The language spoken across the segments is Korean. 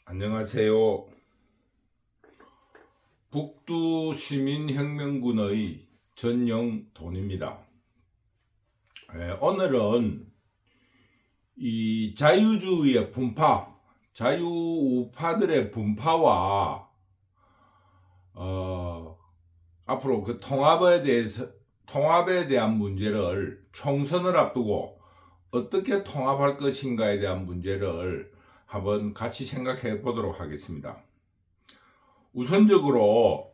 안녕하세요. 북두시민혁명군의 전영돈입니다. 오늘은 이 자유주의의 분파, 자유우파들의 분파와 앞으로 그 통합에 대한 문제를 총선을 앞두고 어떻게 통합할 것인가에 대한 문제를 한번 같이 생각해 보도록 하겠습니다. 우선적으로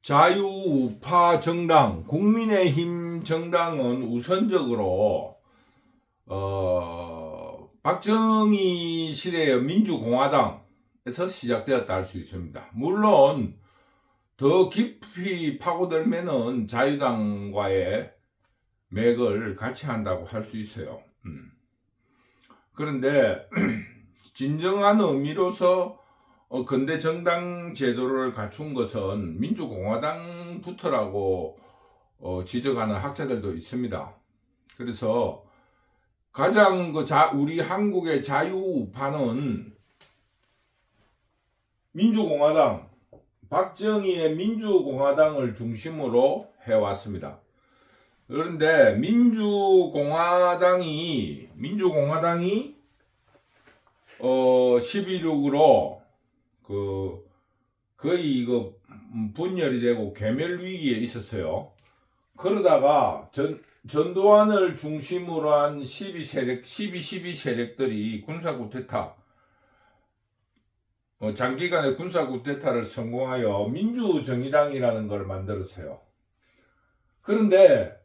자유우파 정당, 국민의힘 정당은 우선적으로 박정희 시대의 민주공화당에서 시작되었다 할 수 있습니다. 물론 더 깊이 파고들면은 자유당과의 맥을 같이 한다고 할 수 있어요. 그런데 진정한 의미로서 근대 정당 제도를 갖춘 것은 민주공화당부터라고 지적하는 학자들도 있습니다. 그래서 가장 우리 한국의 자유우파는 민주공화당, 박정희의 민주공화당을 중심으로 해왔습니다. 그런데 민주공화당이 12.6으로 거의 이거 분열이 되고 괴멸 위기에 있었어요. 그러다가 전두환을 중심으로 한 12 세력들이 군사 쿠데타, 장기간의 군사 쿠데타를 성공하여 민주정의당이라는 걸 만들었어요. 그런데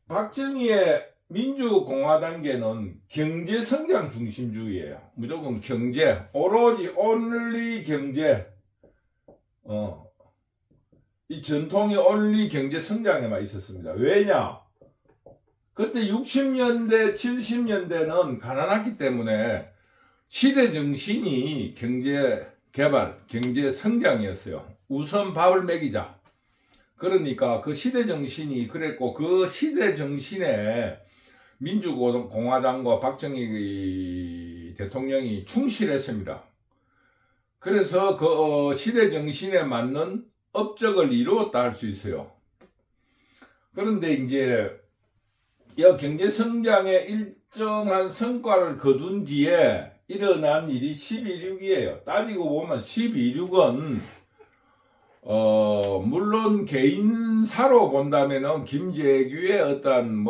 박정희의 민주공화당계는 경제성장 중심주의예요. 무조건 경제, 오로지 only 경제. 이 전통이 only 경제성장에만 있었습니다. 왜냐? 그때 60년대, 70년대는 가난했기 때문에 시대 정신이 경제 개발, 경제 성장이었어요. 우선 밥을 먹이자. 그러니까 그 시대 정신이 그랬고, 그 시대 정신에 민주공화당과 박정희 대통령이 충실했습니다. 그래서 그 시대 정신에 맞는 업적을 이루었다 할 수 있어요. 그런데 이제 이 경제 성장의 일정한 성과를 거둔 뒤에 일어난 일이 12.6이에요. 따지고 보면 12.6은 물론 개인사로 본다면은 김재규의 어떤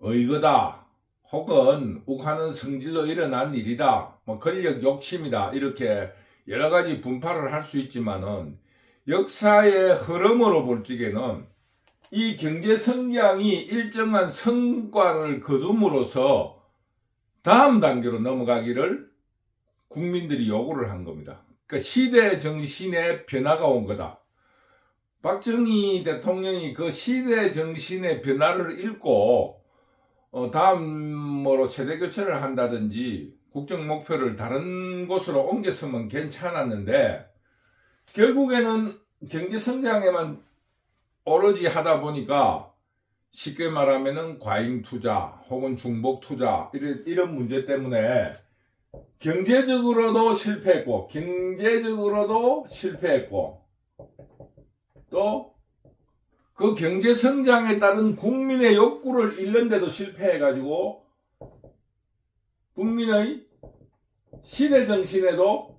의거다, 혹은 욱하는 성질로 일어난 일이다, 권력 욕심이다, 이렇게 여러 가지 분파를 할 수 있지만은 역사의 흐름으로 볼 적에는 이 경제 성장이 일정한 성과를 거둠으로써 다음 단계로 넘어가기를 국민들이 요구를 한 겁니다. 그러니까 시대 정신의 변화가 온 거다. 박정희 대통령이 그 시대 정신의 변화를 읽고 다음으로 세대 교체를 한다든지 국정 목표를 다른 곳으로 옮겼으면 괜찮았는데, 결국에는 경제 성장에만 오로지 하다 보니까 쉽게 말하면은 과잉 투자 혹은 중복 투자 이런 문제 때문에 경제적으로도 실패했고 또 그 경제 성장에 따른 국민의 욕구를 잃는데도 실패해가지고 국민의 시대 정신에도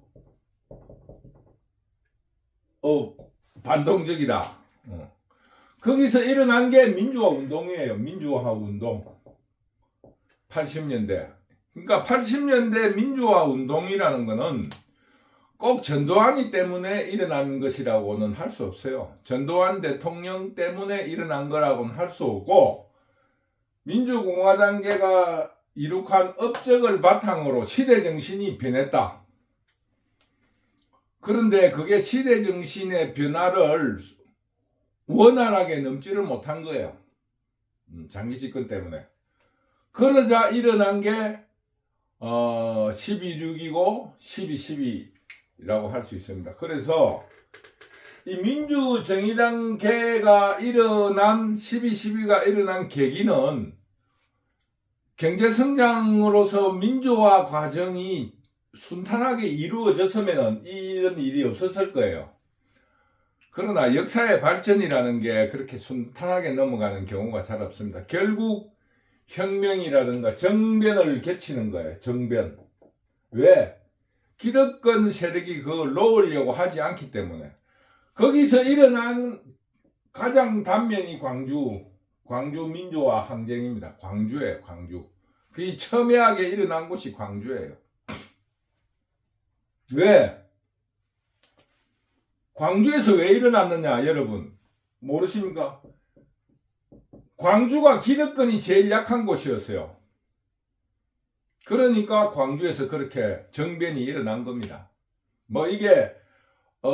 반동적이다. 거기서 일어난 게 민주화 운동이에요. 민주화 운동. 80년대. 그러니까 80년대 민주화 운동이라는 거는 꼭 전두환이 때문에 일어난 것이라고는 할 수 없어요. 전두환 대통령 때문에 일어난 거라고는 할 수 없고, 민주공화당계가 이룩한 업적을 바탕으로 시대정신이 변했다. 그런데 그게 시대정신의 변화를 원활하게 넘지를 못한 거예요. 장기 집권 때문에. 그러자 일어난 게 12.6이고 12.12라고 할 수 있습니다. 그래서 이 민주정의당계가 일어난 12.12가 일어난 계기는 경제성장으로서 민주화 과정이 순탄하게 이루어졌으면 이런 일이 없었을 거예요. 그러나 역사의 발전이라는 게 그렇게 순탄하게 넘어가는 경우가 잘 없습니다. 결국 혁명이라든가 정변을 개치는 거예요. 정변. 왜? 기득권 세력이 그걸 놓으려고 하지 않기 때문에. 거기서 일어난 가장 단면이 광주 민주화 항쟁입니다. 광주예요, 광주. 그게 첨예하게 일어난 곳이 광주예요. 왜? 광주에서 왜 일어났느냐, 여러분? 모르십니까? 광주가 기득권이 제일 약한 곳이었어요. 그러니까 광주에서 그렇게 정변이 일어난 겁니다. 뭐 이게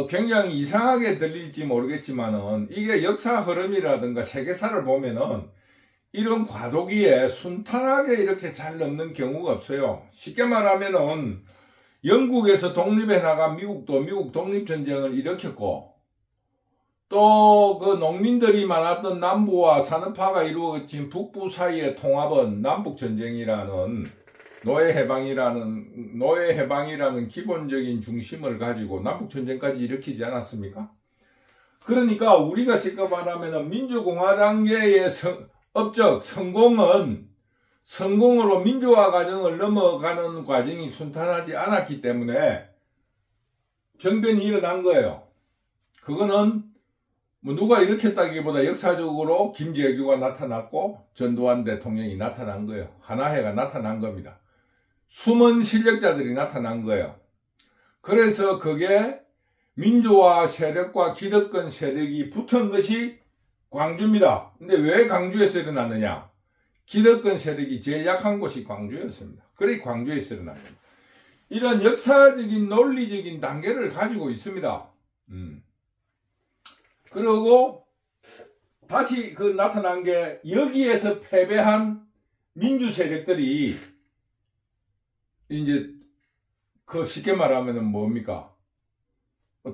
굉장히 이상하게 들릴지 모르겠지만은 이게 역사 흐름이라든가 세계사를 보면은 이런 과도기에 순탄하게 이렇게 잘 넘는 경우가 없어요. 쉽게 말하면은 영국에서 독립해 나간 미국도 미국 독립전쟁을 일으켰고 또 그 농민들이 많았던 남부와 산업화가 이루어진 북부 사이의 통합은 남북전쟁이라는 노예해방이라는 기본적인 중심을 가지고 남북전쟁까지 일으키지 않았습니까? 그러니까 우리가 쉽게 말하면 민주공화당계의 업적 성공으로 민주화 과정을 넘어가는 과정이 순탄하지 않았기 때문에 정변이 일어난 거예요. 그거는 뭐 누가 일으켰다기보다 역사적으로 김재규가 나타났고 전두환 대통령이 나타난 거예요. 하나회가 나타난 겁니다. 숨은 실력자들이 나타난 거예요. 그래서 그게 민주화 세력과 기득권 세력이 붙은 것이 광주입니다. 근데 왜 광주에서 일어났느냐? 기득권 세력이 제일 약한 곳이 광주였습니다. 그래 광주에서 일어났습니다. 이런 역사적인 논리적인 단계를 가지고 있습니다. 그리고 다시 그 나타난 게 여기에서 패배한 민주 세력들이 이제 그 쉽게 말하면은 뭡니까?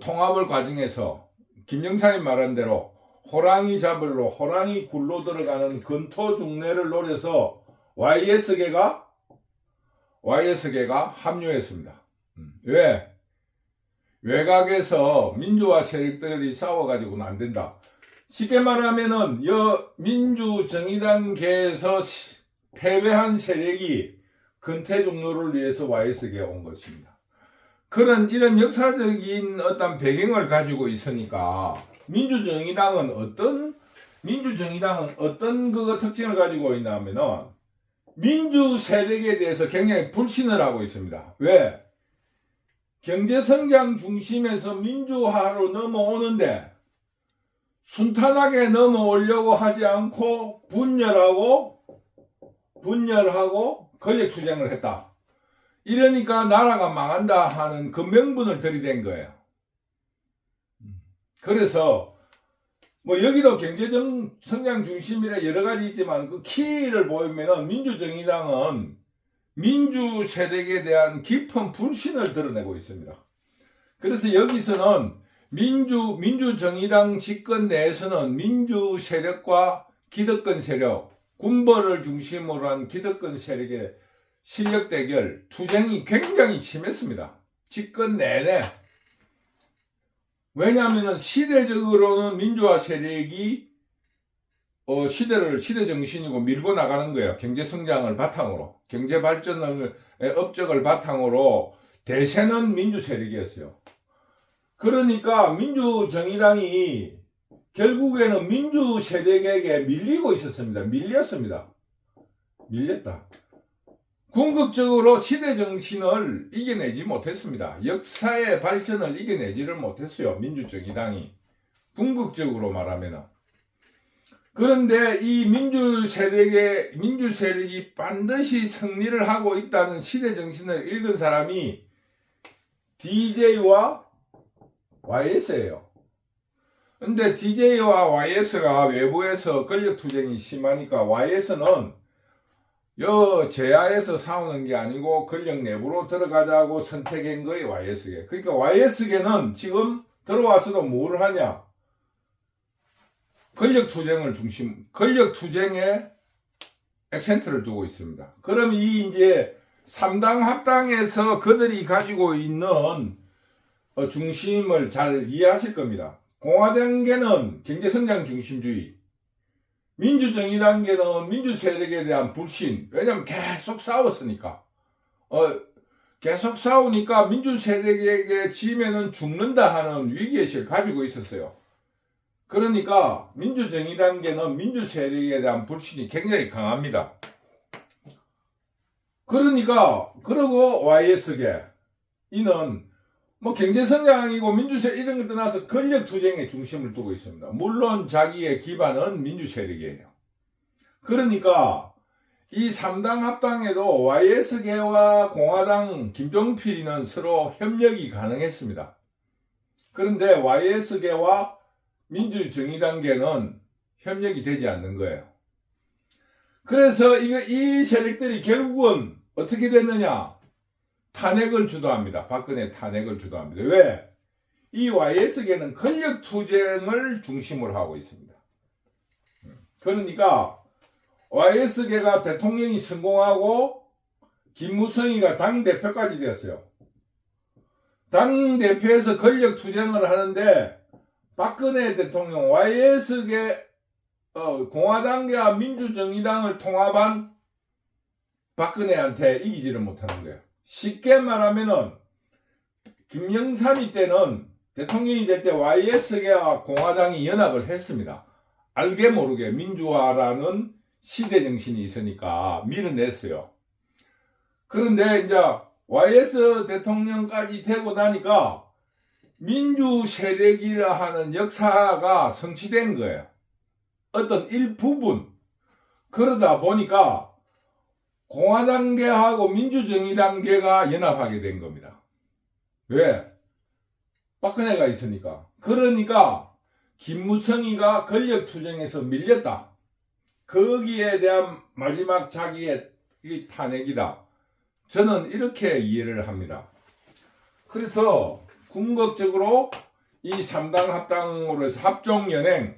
통합을 과정에서 김영삼이 말한 대로 호랑이 잡으러 호랑이 굴로 들어가는 근토중래를 노려서 YS계가 합류했습니다. 왜? 외곽에서 민주화 세력들이 싸워가지고는 안 된다. 쉽게 말하면은 민주정의당계에서 패배한 세력이 근태중로를 위해서 YS계에 온 것입니다. 이런 역사적인 어떤 배경을 가지고 있으니까 민주정의당은 어떤 그 특징을 가지고 있냐면은 민주 세력에 대해서 굉장히 불신을 하고 있습니다. 왜? 경제성장 중심에서 민주화로 넘어오는데 순탄하게 넘어오려고 하지 않고 분열하고 권력투쟁을 했다. 이러니까 나라가 망한다 하는 그 명분을 들이댄 거예요. 그래서 뭐 여기도 경제성장 중심이라 여러 가지 있지만 그 키를 보면은 민주정의당은 민주 세력에 대한 깊은 불신을 드러내고 있습니다. 그래서 여기서는 민주정의당 집권 내에서는 민주 세력과 기득권 세력, 군벌을 중심으로 한 기득권 세력의 실력 대결, 투쟁이 굉장히 심했습니다. 집권 내내. 왜냐하면 시대적으로는 민주화 세력이 시대 정신이고 밀고 나가는 거예요. 경제 성장을 바탕으로, 경제 발전의 업적을 바탕으로 대세는 민주 세력이었어요. 그러니까 민주정의당이 결국에는 민주 세력에게 밀리고 있었습니다. 밀렸다. 궁극적으로 시대 정신을 이겨내지 못했습니다. 역사의 발전을 이겨내지를 못했어요. 민주정의당이. 궁극적으로 말하면은. 그런데 이 민주 세력이 반드시 승리를 하고 있다는 시대 정신을 읽은 사람이 DJ와 YS예요. 근데 DJ와 YS가 외부에서 권력투쟁이 심하니까 YS는 제야에서 싸우는 게 아니고 권력 내부로 들어가자고 선택한 거예요, YS계. 그러니까 YS계는 지금 들어와서도 뭘 하냐? 권력투쟁의 액센트를 두고 있습니다. 그럼 이 이제 3당 합당에서 그들이 가지고 있는 중심을 잘 이해하실 겁니다. 공화당계는 경제성장 중심주의, 민주정의당계는 민주세력에 대한 불신, 왜냐면 계속 싸웠으니까. 계속 싸우니까 민주세력에게 지면은 죽는다 하는 위기의식을 가지고 있었어요. 그러니까 민주정의당계는 민주세력에 대한 불신이 굉장히 강합니다. 그러니까 그리고 YS계 이는 뭐 경제성장이고 민주세력 이런 걸 떠나서 권력투쟁에 중심을 두고 있습니다. 물론 자기의 기반은 민주세력이에요. 그러니까 이 3당 합당에도 YS계와 공화당 김종필이는 서로 협력이 가능했습니다. 그런데 YS계와 민주정의당계는 협력이 되지 않는 거예요. 그래서 이 세력들이 결국은 어떻게 됐느냐? 탄핵을 주도합니다. 박근혜 탄핵을 주도합니다. 왜? 이 YS계는 권력투쟁을 중심으로 하고 있습니다. 그러니까 YS계가 대통령이 성공하고 김무성이가 당대표까지 되었어요. 당대표에서 권력투쟁을 하는데 박근혜 대통령 YS계 공화당과 민주정의당을 통합한 박근혜한테 이기지를 못하는 거예요. 쉽게 말하면은 김영삼이 때는 대통령이 될 때 YS계와 공화당이 연합을 했습니다. 알게 모르게 민주화라는 시대 정신이 있으니까 밀어냈어요. 그런데 이제 YS 대통령까지 되고 나니까 민주 세력이라 하는 역사가 성취된 거예요. 어떤 일부분. 그러다 보니까 공화당계하고 민주정의당계가 연합하게 된 겁니다. 왜? 박근혜가 있으니까. 그러니까 김무성이가 권력투쟁에서 밀렸다. 거기에 대한 마지막 자기의 탄핵이다. 저는 이렇게 이해를 합니다. 그래서 궁극적으로 이 3당 합당으로 해서 합종연행,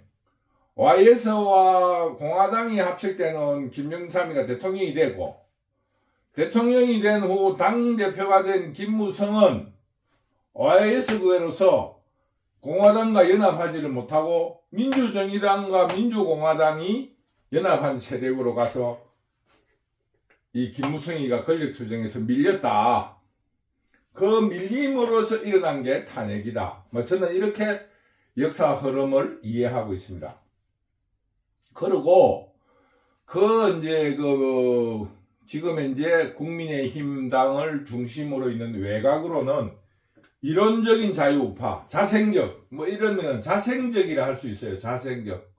YS와 공화당이 합칠 때는 김영삼이가 대통령이 되고, 대통령이 된 후 당대표가 된 김무성은 YS구에로서 공화당과 연합하지를 못하고 민주정의당과 민주공화당이 연합한 세력으로 가서 이 김무성이가 권력투쟁에서 밀렸다. 그 밀림으로서 일어난 게 탄핵이다. 저는 이렇게 역사 흐름을 이해하고 있습니다. 그리고 지금 이제 국민의힘당을 중심으로 있는 외곽으로는 이론적인 자유우파, 자생적, 이러면 자생적이라 할 수 있어요. 자생적.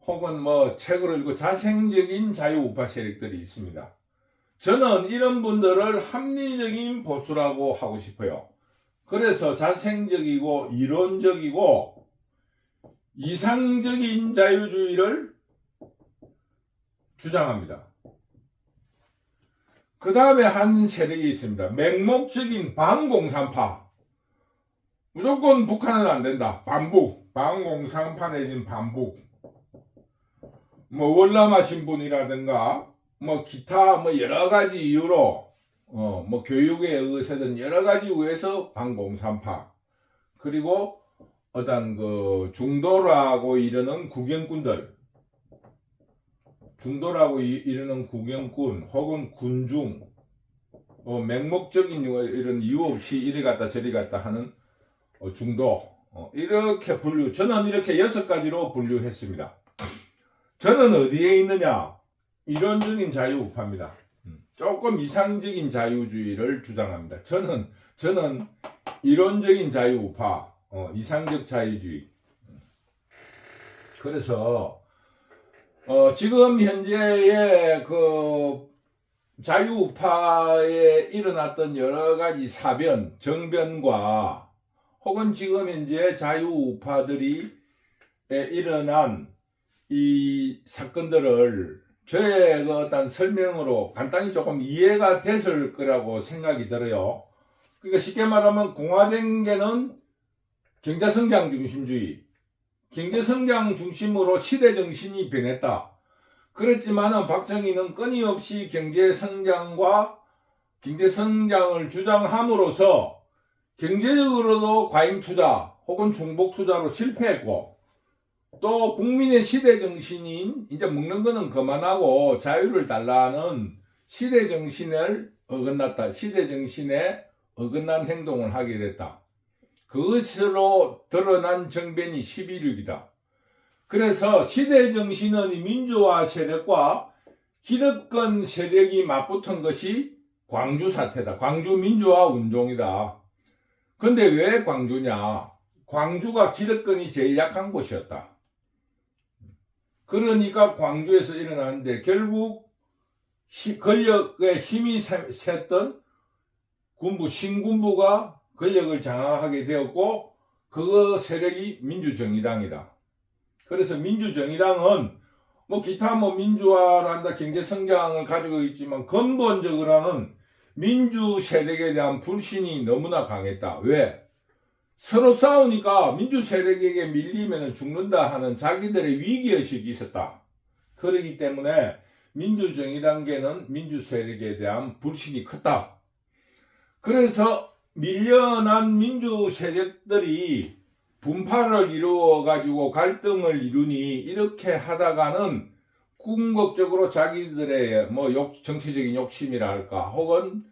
혹은 책을 읽고 자생적인 자유우파 세력들이 있습니다. 저는 이런 분들을 합리적인 보수라고 하고 싶어요. 그래서 자생적이고 이론적이고 이상적인 자유주의를 주장합니다. 그 다음에 한 세력이 있습니다. 맹목적인 반공산파. 무조건 북한은 안 된다. 반북. 반공산파 내지는 반북. 월남하 신분이라든가 기타 여러 가지 이유로 교육에 의해서든 여러 가지 이유에서 반공산파. 그리고 어떤 중도라고 이르는 국영꾼들, 중도라고 이르는 국영꾼 혹은 군중, 맹목적인 이런 이유 없이 이리 갔다 저리 갔다 하는 중도, 이렇게 저는 이렇게 6가지로 분류했습니다. 저는 어디에 있느냐? 이론적인 자유우파입니다. 조금 이상적인 자유주의를 주장합니다. 저는 이론적인 자유우파, 이상적 자유주의. 그래서 지금 현재의 자유우파에 일어났던 여러 가지 사변, 정변과 혹은 지금 현재 자유우파들이 일어난 이 사건들을 저의 어떤 설명으로 간단히 조금 이해가 됐을 거라고 생각이 들어요. 그러니까 쉽게 말하면 공화당계는 경제성장 중심주의, 경제성장 중심으로 시대정신이 변했다. 그랬지만은 박정희는 끊임없이 경제 성장을 주장함으로써 경제적으로도 과잉 투자 혹은 중복 투자로 실패했고, 또 국민의 시대 정신인 이제 먹는 거는 그만하고 자유를 달라는 시대 정신에 어긋난 행동을 하게 됐다. 그것으로 드러난 정변이 11.6이다. 그래서 시대 정신은 민주화 세력과 기득권 세력이 맞붙은 것이 광주 사태다. 광주 민주화 운동이다. 근데 왜 광주냐? 광주가 기득권이 제일 약한 곳이었다. 그러니까 광주에서 일어나는데, 결국 권력의 힘이 셌던 신군부가 권력을 장악하게 되었고, 그 세력이 민주정의당이다. 그래서 민주정의당은 기타 민주화란다, 경제성장을 가지고 있지만 근본적으로는 민주 세력에 대한 불신이 너무나 강했다. 왜? 서로 싸우니까 민주 세력에게 밀리면 죽는다 하는 자기들의 위기의식이 있었다. 그렇기 때문에 민주정의당계는 민주 세력에 대한 불신이 컸다. 그래서 밀려난 민주 세력들이 분파를 이루어가지고 갈등을 이루니, 이렇게 하다가는 궁극적으로 자기들의 정치적인 욕심이라 할까, 혹은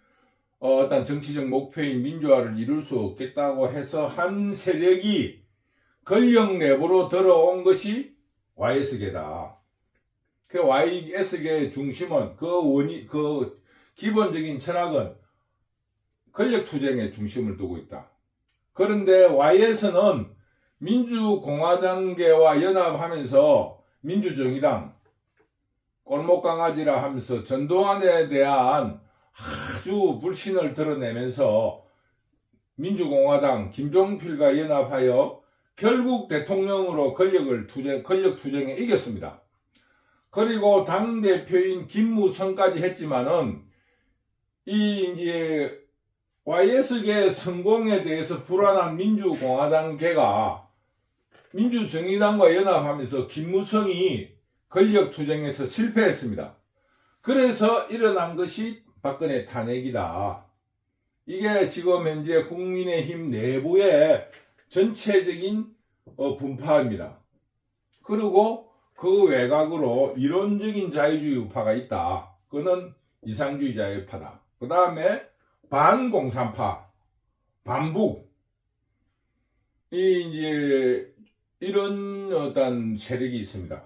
어떤 정치적 목표인 민주화를 이룰 수 없겠다고 해서 한 세력이 권력 내부로 들어온 것이 YS계다. 그 YS계의 중심은, 그 기본적인 철학은 권력투쟁에 중심을 두고 있다. 그런데 YS는 민주공화당계와 연합하면서 민주정의당, 꼴목강아지라 하면서 전두환에 대한 아주 불신을 드러내면서 민주공화당 김종필과 연합하여 결국 대통령으로 권력투쟁에 이겼습니다. 그리고 당대표인 김무성까지 했지만은, 이제 YS계 성공에 대해서 불안한 민주공화당계가 민주정의당과 연합하면서 김무성이 권력투쟁에서 실패했습니다. 그래서 일어난 것이 박근혜 탄핵이다. 이게 지금 현재 국민의힘 내부의 전체적인 분파입니다. 그리고 그 외곽으로 이론적인 자유주의 우파가 있다. 그거는 이상주의 자유파다. 그 다음에 반공산파, 반북, 이런 어떤 세력이 있습니다.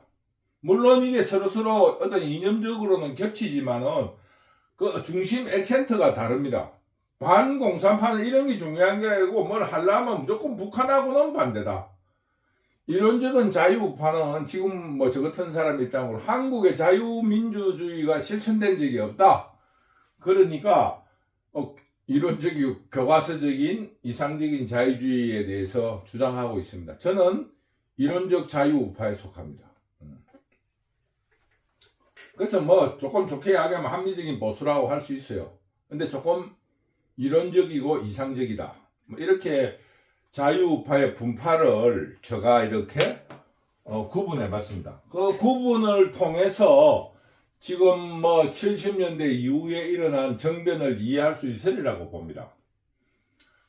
물론 이게 서로서로 어떤 이념적으로는 겹치지만은 그 중심 액센트가 다릅니다. 반공산파는 이런 게 중요한 게 아니고, 뭘 하려면 무조건 북한하고는 반대다. 이론적인 자유우파는 지금 저 같은 사람 입장으로 한국의 자유민주주의가 실천된 적이 없다. 그러니까 이론적이고 교과서적인 이상적인 자유주의에 대해서 주장하고 있습니다. 저는 이론적 자유우파에 속합니다. 그래서 조금 좋게 이야기하면 합리적인 보수라고 할 수 있어요. 근데 조금 이론적이고 이상적이다. 이렇게 자유우파의 분파를 제가 이렇게 구분해 봤습니다. 그 구분을 통해서 지금 70년대 이후에 일어난 정변을 이해할 수 있으리라고 봅니다.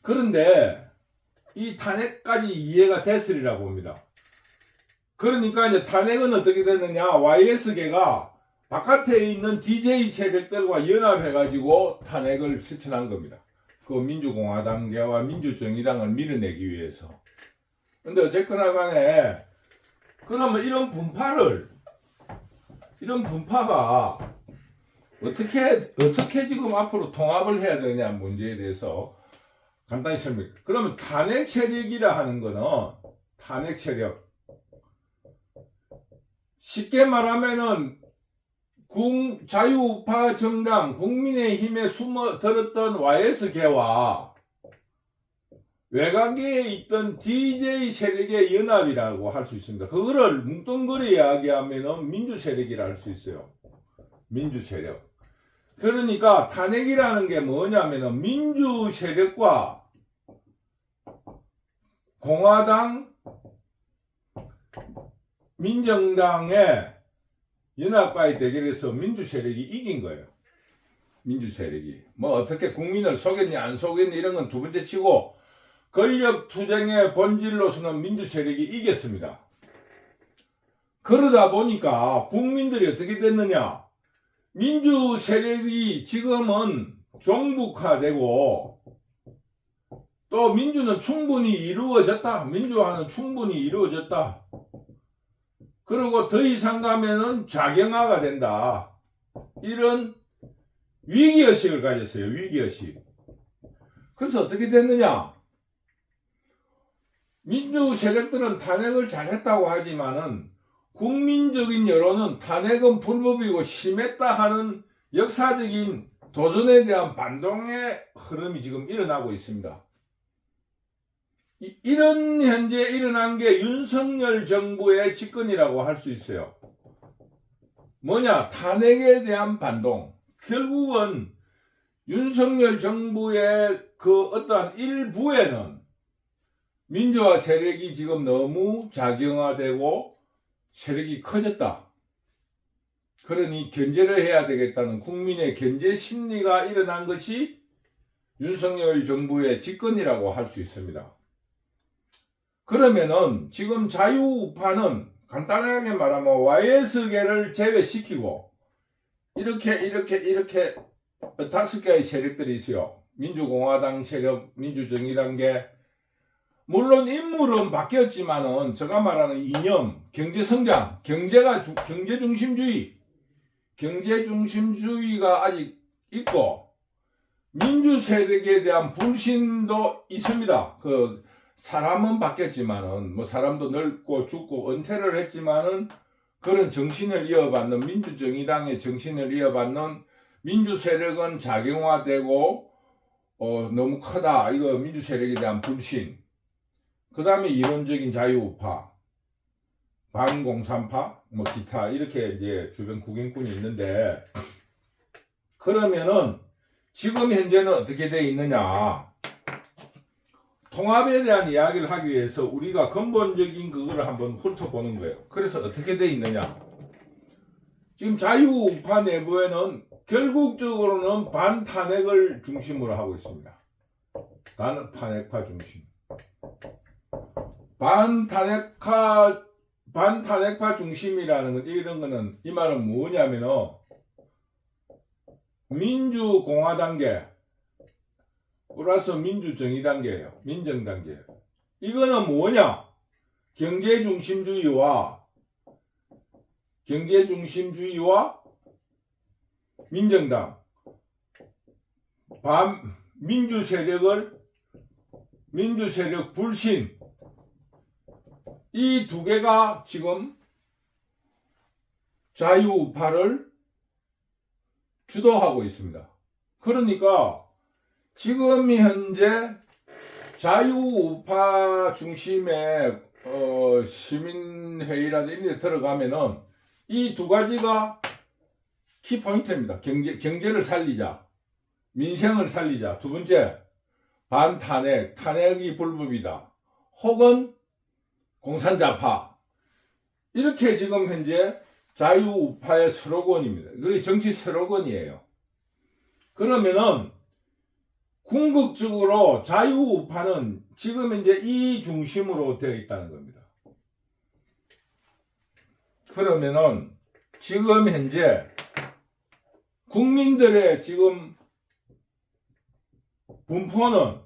그런데 이 탄핵까지 이해가 됐으리라고 봅니다. 그러니까 이제 탄핵은 어떻게 됐느냐, YS계가 바깥에 있는 DJ 세력들과 연합해가지고 탄핵을 실천한 겁니다. 그 민주공화당계와 민주정의당을 밀어내기 위해서. 근데 어쨌거나 간에, 그러면 이런 분파가 어떻게 지금 앞으로 통합을 해야 되냐 문제에 대해서 간단히 설명해. 그러면 탄핵 세력이라 하는 거는, 탄핵 세력, 쉽게 말하면은 자유우파 정당 국민의힘에 숨어들었던 YS계와 외곽에 있던 DJ 세력의 연합이라고 할 수 있습니다. 그거를 뭉뚱그려 이야기하면은 민주세력이라 할 수 있어요. 민주세력. 그러니까 탄핵이라는 게 뭐냐면은 민주세력과 공화당, 민정당의 연합과의 대결에서 민주 세력이 이긴 거예요. 민주 세력이. 뭐 어떻게 국민을 속였니 안 속였니 이런 건 두 번째 치고 권력 투쟁의 본질로서는 민주 세력이 이겼습니다. 그러다 보니까 국민들이 어떻게 됐느냐. 민주 세력이 지금은 종북화되고 또 민주는 충분히 이루어졌다. 민주화는 충분히 이루어졌다. 그리고 더 이상 가면은 좌경화가 된다. 이런 위기의식을 가졌어요. 위기의식. 그래서 어떻게 됐느냐. 민주 세력들은 탄핵을 잘했다고 하지만은 국민적인 여론은 탄핵은 불법이고 심했다 하는 역사적인 도전에 대한 반동의 흐름이 지금 일어나고 있습니다. 이런 현재 일어난 게 윤석열 정부의 집권이라고 할 수 있어요. 뭐냐? 탄핵에 대한 반동. 결국은 윤석열 정부의 그 어떠한 일부에는 민주화 세력이 지금 너무 작용화되고 세력이 커졌다. 그러니 견제를 해야 되겠다는 국민의 견제 심리가 일어난 것이 윤석열 정부의 집권이라고 할 수 있습니다. 그러면은 지금 자유우파는 간단하게 말하면 YS계를 제외시키고 이렇게 5개의 세력들이 있어요. 민주공화당 세력, 민주정의당계. 물론 인물은 바뀌었지만은 제가 말하는 이념, 경제성장, 경제중심주의가 아직 있고 민주 세력에 대한 불신도 있습니다. 사람은 바뀌었지만은 뭐 사람도 늙고 죽고 은퇴를 했지만은 그런 정신을 이어받는 민주정의당의 정신을 이어받는 민주 세력은 작용화되고 너무 크다. 이거 민주 세력에 대한 불신. 그 다음에 이론적인 자유우파, 반공산파, 뭐 기타 이렇게 이제 주변 국인군이 있는데 그러면은 지금 현재는 어떻게 돼 있느냐? 통합에 대한 이야기를 하기 위해서 우리가 근본적인 그거를 한번 훑어보는 거예요. 그래서 어떻게 돼 있느냐? 지금 자유우파 내부에는 결국적으로는 반탄핵을 중심으로 하고 있습니다. 반탄핵파 중심. 반탄핵파 중심이라는 건 이런 거는 이 말은 뭐냐면은 민주공화단계 플러스 민주정의단계예요. 민정단계예요. 이거는 뭐냐? 경제중심주의와 민정당 민주세력 불신 이 두 개가 지금 자유우파를 주도하고 있습니다. 그러니까 지금 현재 자유우파 중심의 시민회의라든지 이런 데 들어가면은 이 두 가지가 키포인트입니다. 경제를 살리자. 민생을 살리자. 두 번째, 반탄핵, 탄핵이 불법이다. 혹은 공산자파. 이렇게 지금 현재 자유우파의 슬로건입니다. 그게 정치 슬로건이에요. 그러면은 궁극적으로 자유우파는 지금 현재 이 중심으로 되어 있다는 겁니다. 그러면은 지금 현재 국민들의 지금 분포는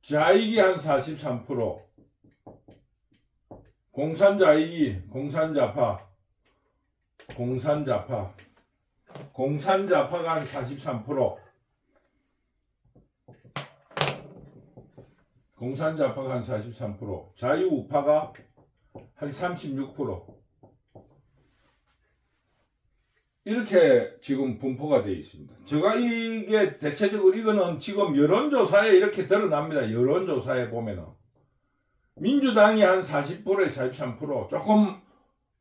좌익이 한 43%, 공산자파가 한 43%, 공산자파가 한 43%, 자유우파가 한 36%. 이렇게 지금 분포가 되어 있습니다. 제가 이게 대체적으로 이거는 지금 여론조사에 이렇게 드러납니다. 여론조사에 보면은. 민주당이 한 40%에 43%, 조금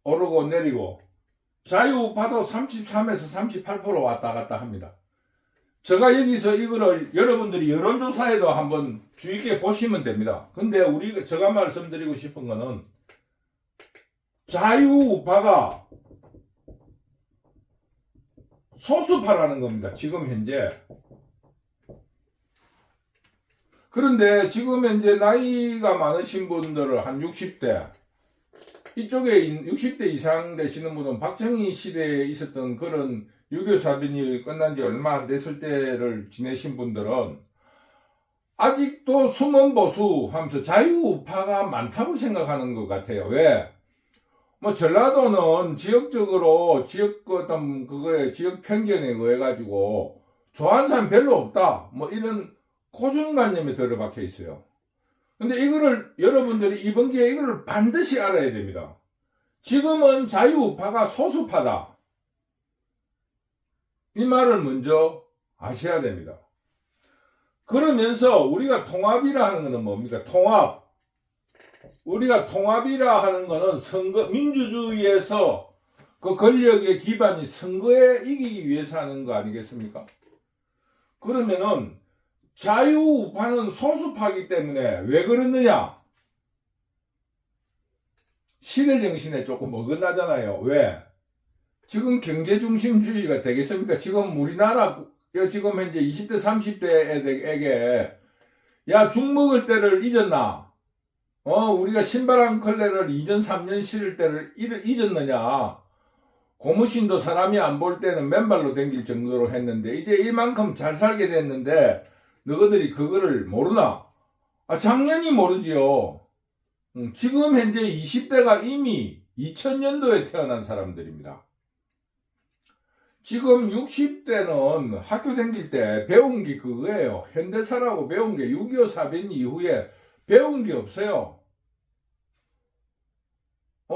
오르고 내리고, 자유우파도 33에서 38% 왔다 갔다 합니다. 제가 여기서 이거를 여러분들이 여론조사에도 한번 주의 깊게 보시면 됩니다. 근데 제가 말씀드리고 싶은 거는 자유우파가 소수파라는 겁니다. 지금 현재. 그런데 지금 현재 나이가 많으신 분들은 한 60대, 이쪽에 60대 이상 되시는 분은 박정희 시대에 있었던 그런 유교 사변이 끝난 지 얼마 안 됐을 때를 지내신 분들은 아직도 숨은 보수 하면서 자유우파가 많다고 생각하는 것 같아요. 왜? 뭐 전라도는 지역적으로 지역 그거에 지역 편견에 의해 가지고 좋아하는 사람 별로 없다. 뭐 이런 고정관념에 들어박혀 있어요. 근데 이거를 여러분들이 이번 기회에 이거를 반드시 알아야 됩니다. 지금은 자유우파가 소수파다. 이 말을 먼저 아셔야 됩니다. 그러면서 우리가 통합이라 하는 것은 뭡니까? 통합. 우리가 통합이라 하는 것은 선거, 민주주의에서 그 권력의 기반이 선거에 이기기 위해서 하는 거 아니겠습니까? 그러면은 자유우파는 소수파이기 때문에 왜 그러느냐? 시대정신에 조금 어긋나잖아요. 왜? 지금 경제중심주의가 되겠습니까? 지금 우리나라 지금 현재 20대 30대에게 야, 죽 먹을 때를 잊었나? 우리가 신발 한 컬레를 2년 3년 실을 때를 잊었느냐? 고무신도 사람이 안 볼 때는 맨발로 댕길 정도로 했는데 이제 이만큼 잘 살게 됐는데 너희들이 그거를 모르나? 작년이 모르지요. 지금 현재 20대가 이미 2000년도에 태어난 사람들입니다. 지금 60대는 학교 다닐 때 배운 게 그거예요. 현대사라고 배운 게 6.25 사변 이후에 배운 게 없어요.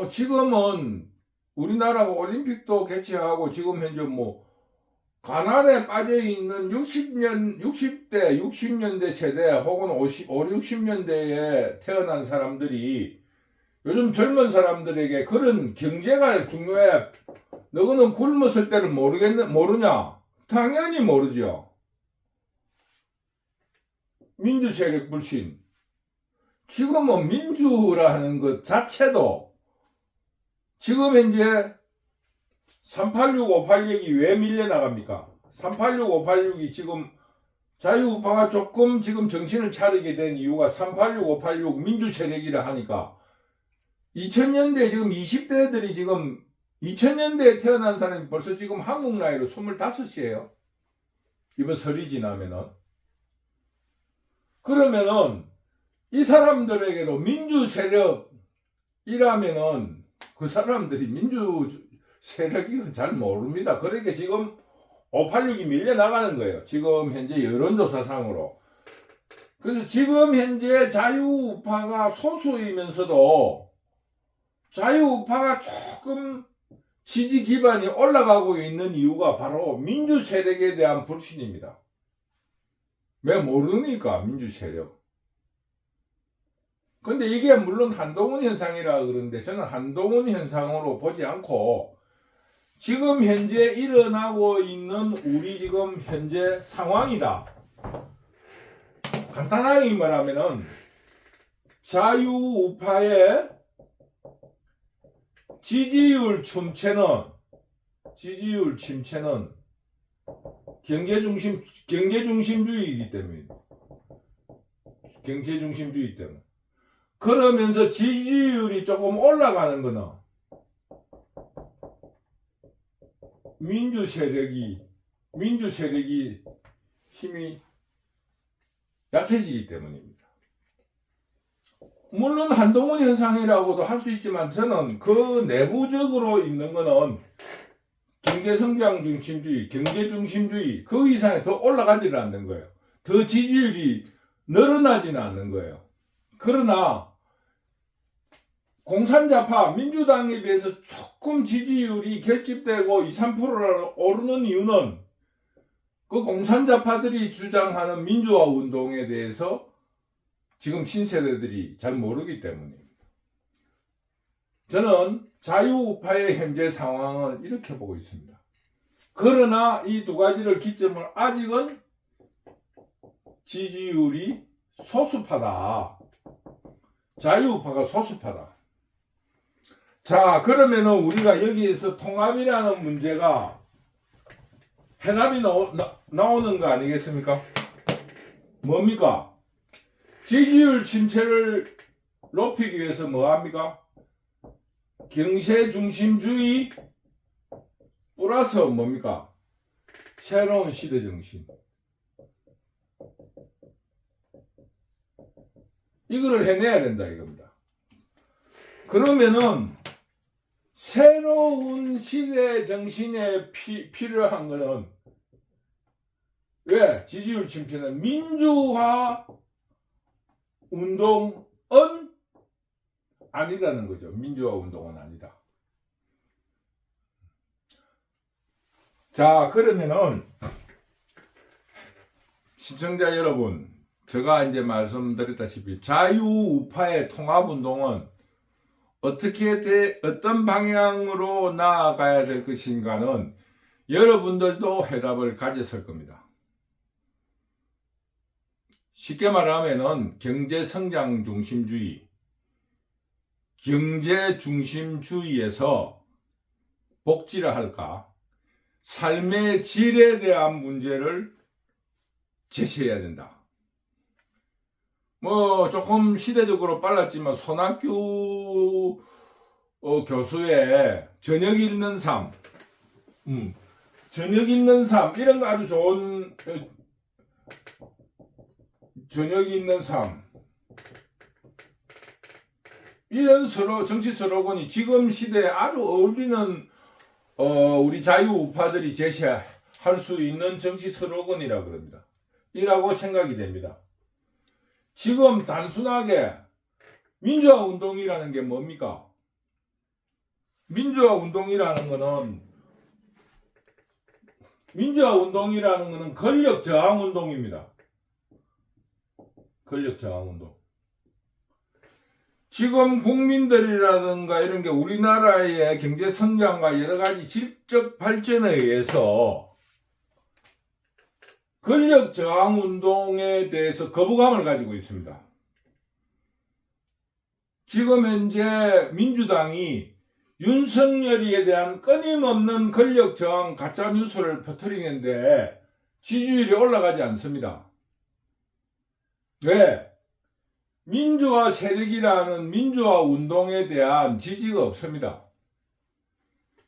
지금은 우리나라가 올림픽도 개최하고 지금 현재 뭐 가난에 빠져있는 60대, 60년대 세대 혹은 50, 60년대에 태어난 사람들이 요즘 젊은 사람들에게 그런 경제가 중요해. 너희는 굶었을 때를 모르냐? 당연히 모르죠. 민주 세력 불신. 지금은 민주라는 것 자체도 지금 현재 386, 586이 왜 밀려나갑니까? 386, 586이 지금 자유우파가 조금 지금 정신을 차리게 된 이유가 386, 586 민주 세력이라 하니까 2000년대 지금 20대들이 지금 2000년대에 태어난 사람이 벌써 지금 한국 나이로 25이에요. 이번 설이 지나면은. 그러면은 이 사람들에게도 민주 세력이라면은 그 사람들이 민주 세력이 잘 모릅니다. 그러니까 지금 586이 밀려나가는 거예요. 지금 현재 여론조사상으로. 그래서 지금 현재 자유우파가 소수이면서도 자유우파가 조금 지지 기반이 올라가고 있는 이유가 바로 민주 세력에 대한 불신입니다. 왜 모르니까 민주 세력. 근데 이게 물론 한동훈 현상이라 그러는데 저는 한동훈 현상으로 보지 않고 지금 현재 일어나고 있는 우리 지금 현재 상황이다. 간단하게 말하면은 자유우파의 지지율 침체는 경제중심주의이기 때문에. 경제중심주의 때문에. 그러면서 지지율이 조금 올라가는 거는 민주 세력이 힘이 약해지기 때문입니다. 물론 한동훈 현상이라고도 할 수 있지만 저는 그 내부적으로 있는 거는 경제성장 중심주의, 경제중심주의 그 이상에 더 올라가지는 않는 거예요. 더 지지율이 늘어나지는 않는 거예요. 그러나 공산자파 민주당에 비해서 조금 지지율이 결집되고 2, 3%로 오르는 이유는 그 공산자파들이 주장하는 민주화 운동에 대해서 지금 신세대들이 잘 모르기 때문입니다. 저는 자유우파의 현재 상황을 이렇게 보고 있습니다. 그러나 이 두 가지를 기점으로 아직은 지지율이 소수파다. 자유우파가 소수파다. 자, 그러면은 우리가 여기에서 통합이라는 문제가 해답이 나오는 거 아니겠습니까? 뭡니까? 지지율 침체를 높이기 위해서 뭐 합니까? 경제 중심주의 플러스 뭡니까? 새로운 시대 정신. 이거를 해내야 된다 이겁니다. 그러면은 새로운 시대 정신에 필요한 거는 왜? 지지율 침체는 민주화 운동은 아니라는 거죠. 민주화 운동은 아니다. 자, 그러면은 시청자 여러분, 제가 이제 말씀드렸다시피 자유우파의 통합운동은 어떤 방향으로 나아가야 될 것인가는 여러분들도 해답을 가졌을 겁니다. 쉽게 말하면은 경제성장 중심주의, 경제 중심주의에서 복지를 할까, 삶의 질에 대한 문제를 제시해야 된다. 뭐 조금 시대적으로 빨랐지만 손학규 교수의 저녁 읽는 삶, 저녁 읽는 삶 이런 거 아주 좋은 저녁 읽는 삶 이런 정치 슬로건이 지금 시대에 아주 어울리는 우리 자유우파들이 제시할 수 있는 정치 슬로건이라 그럽니다. 이라고 생각이 됩니다. 지금 단순하게 민주화 운동이라는 게 뭡니까? 민주화 운동이라는 거는 권력 저항 운동입니다. 권력 저항 운동. 지금 국민들이라든가 이런 게 우리나라의 경제 성장과 여러 가지 질적 발전에 의해서 권력 저항 운동에 대해서 거부감을 가지고 있습니다. 지금 현재 민주당이 윤석열이에 대한 끊임없는 권력 저항 가짜 뉴스를 퍼뜨리는데 지지율이 올라가지 않습니다. 왜? 민주화 세력이라는 민주화 운동에 대한 지지가 없습니다.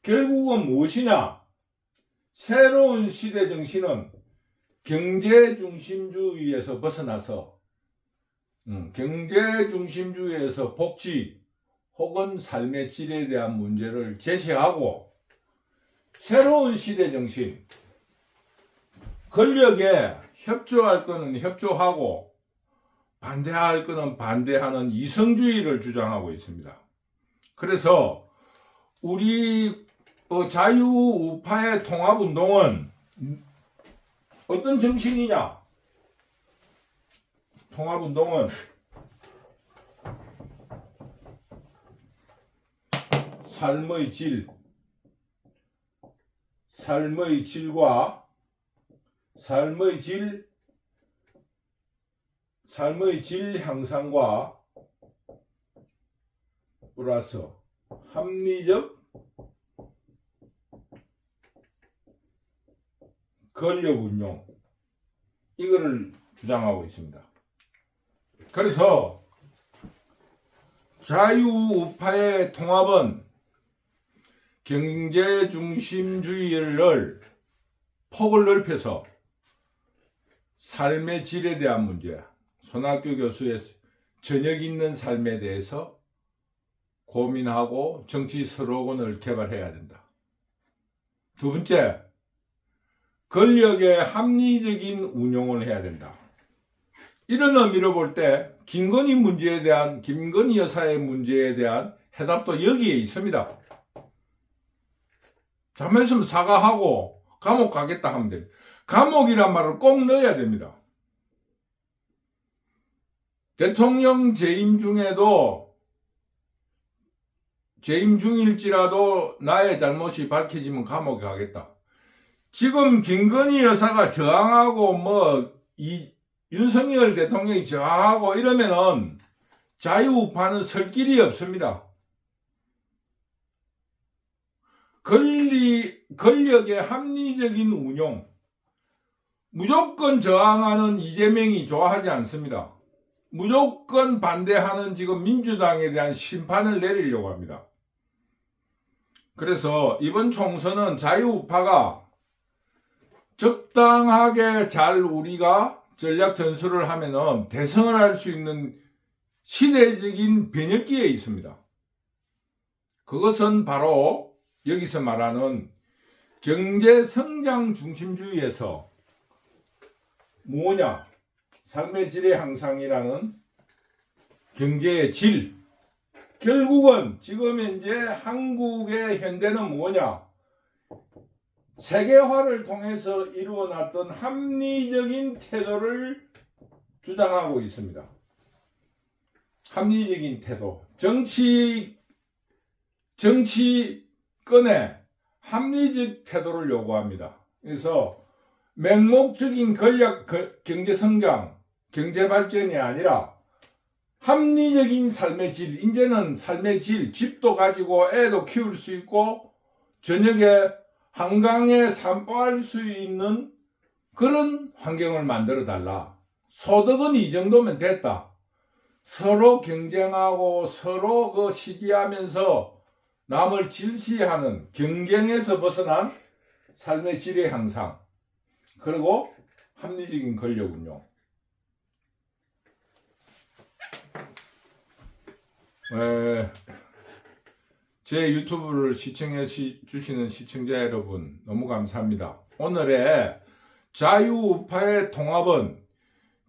결국은 무엇이냐? 새로운 시대 정신은 경제 중심주의에서 벗어나서 경제 중심주의에서 복지 혹은 삶의 질에 대한 문제를 제시하고 새로운 시대 정신, 권력에 협조할 거는 협조하고 반대할 거는 반대하는 이성주의를 주장하고 있습니다. 그래서 우리 자유우파의 통합운동은 어떤 정신이냐? 통합운동은 삶의 질 향상과 플러스 합리적 권력 운용 이거를 주장하고 있습니다. 그래서 자유우파의 통합은 경제 중심주의를 폭을 넓혀서 삶의 질에 대한 문제, 손학규 교수의 저녁 있는 삶에 대해서 고민하고 정치 슬로건을 개발해야 된다. 두 번째, 권력의 합리적인 운용을 해야 된다. 이런 의미로 볼 때 김건희 여사의 문제에 대한 해답도 여기에 있습니다. 잘못했으면 사과하고 감옥 가겠다 하면 됩니다. 감옥이란 말을 꼭 넣어야 됩니다. 대통령 재임 중일지라도 나의 잘못이 밝혀지면 감옥에 가겠다. 지금 김건희 여사가 저항하고 윤석열 대통령이 저항하고 이러면은 자유우파는 설 길이 없습니다. 권력의 합리적인 운용, 무조건 저항하는 이재명이 좋아하지 않습니다. 무조건 반대하는 지금 민주당에 대한 심판을 내리려고 합니다. 그래서 이번 총선은 자유우파가 적당하게 잘 우리가 전략 전술을 하면은 대승을 할 수 있는 시대적인 변혁기에 있습니다. 그것은 바로 여기서 말하는 경제 성장 중심주의에서 뭐냐? 삶의 질의 향상이라는 경제의 질. 결국은 지금 현재 한국의 현대는 뭐냐? 세계화를 통해서 이루어놨던 합리적인 태도를 주장하고 있습니다. 합리적인 태도. 정치권에 합리적 태도를 요구합니다. 그래서 맹목적인 경제 성장, 경제 발전이 아니라 합리적인 삶의 질, 이제는 삶의 질, 집도 가지고 애도 키울 수 있고 저녁에 한강에 산보할 수 있는 그런 환경을 만들어 달라. 소득은 이 정도면 됐다. 서로 경쟁하고 서로 시기하면서 남을 질시하는 경쟁에서 벗어난 삶의 질의 향상, 그리고 합리적인 권력 운용. 제 유튜브를 시청해 주시는 시청자 여러분 너무 감사합니다. 오늘의 자유우파의 통합은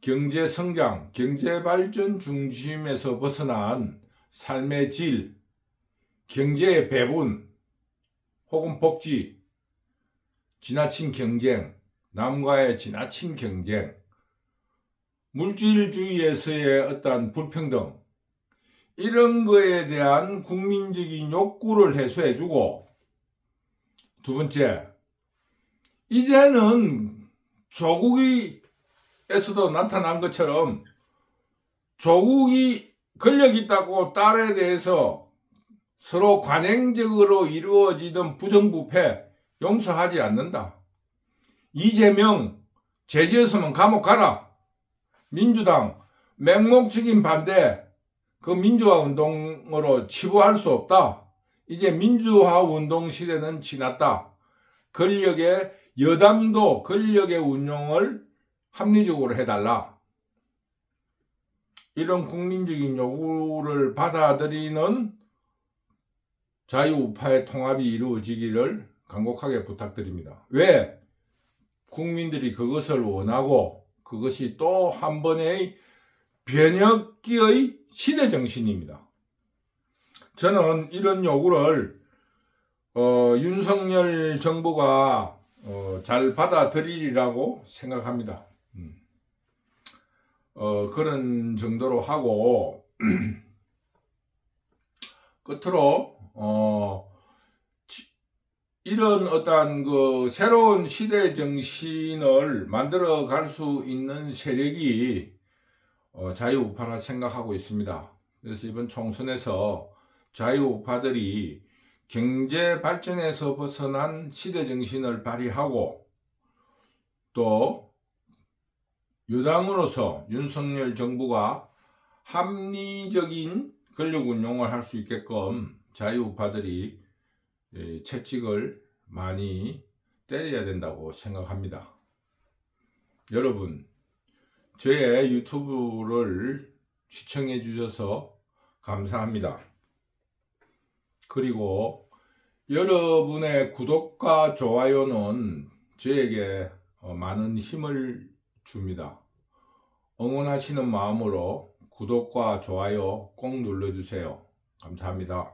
경제성장, 경제발전 중심에서 벗어난 삶의 질, 경제의 배분 혹은 복지, 지나친 경쟁, 남과의 지나친 경쟁, 물질주의에서의 어떤 불평등, 이런 거에 대한 국민적인 욕구를 해소해주고, 두 번째, 이제는 조국에서도 나타난 것처럼 조국이 권력 있다고 딸에 대해서 서로 관행적으로 이루어지던 부정부패 용서하지 않는다. 이재명 제지었으면 감옥 가라. 민주당 맹목적인 반대, 그 민주화 운동으로 치부할 수 없다. 이제 민주화 운동 시대는 지났다. 여당도 권력의 운용을 합리적으로 해달라. 이런 국민적인 요구를 받아들이는 자유우파의 통합이 이루어지기를 간곡하게 부탁드립니다. 왜? 국민들이 그것을 원하고 그것이 또 한 번의 변혁기의 시대정신입니다. 저는 이런 요구를 윤석열 정부가 잘 받아들이리라고 생각합니다. 그런 정도로 하고 끝으로 이런 어떤 새로운 시대 정신을 만들어 갈 수 있는 세력이 자유우파라 생각하고 있습니다. 그래서 이번 총선에서 자유우파들이 경제 발전에서 벗어난 시대 정신을 발휘하고 또 여당으로서 윤석열 정부가 합리적인 권력 운용을 할 수 있게끔 자유우파들이 채찍을 많이 때려야 된다고 생각합니다. 여러분, 저의 유튜브를 시청해 주셔서 감사합니다. 그리고 여러분의 구독과 좋아요는 저에게 많은 힘을 줍니다. 응원하시는 마음으로 구독과 좋아요 꼭 눌러주세요. 감사합니다.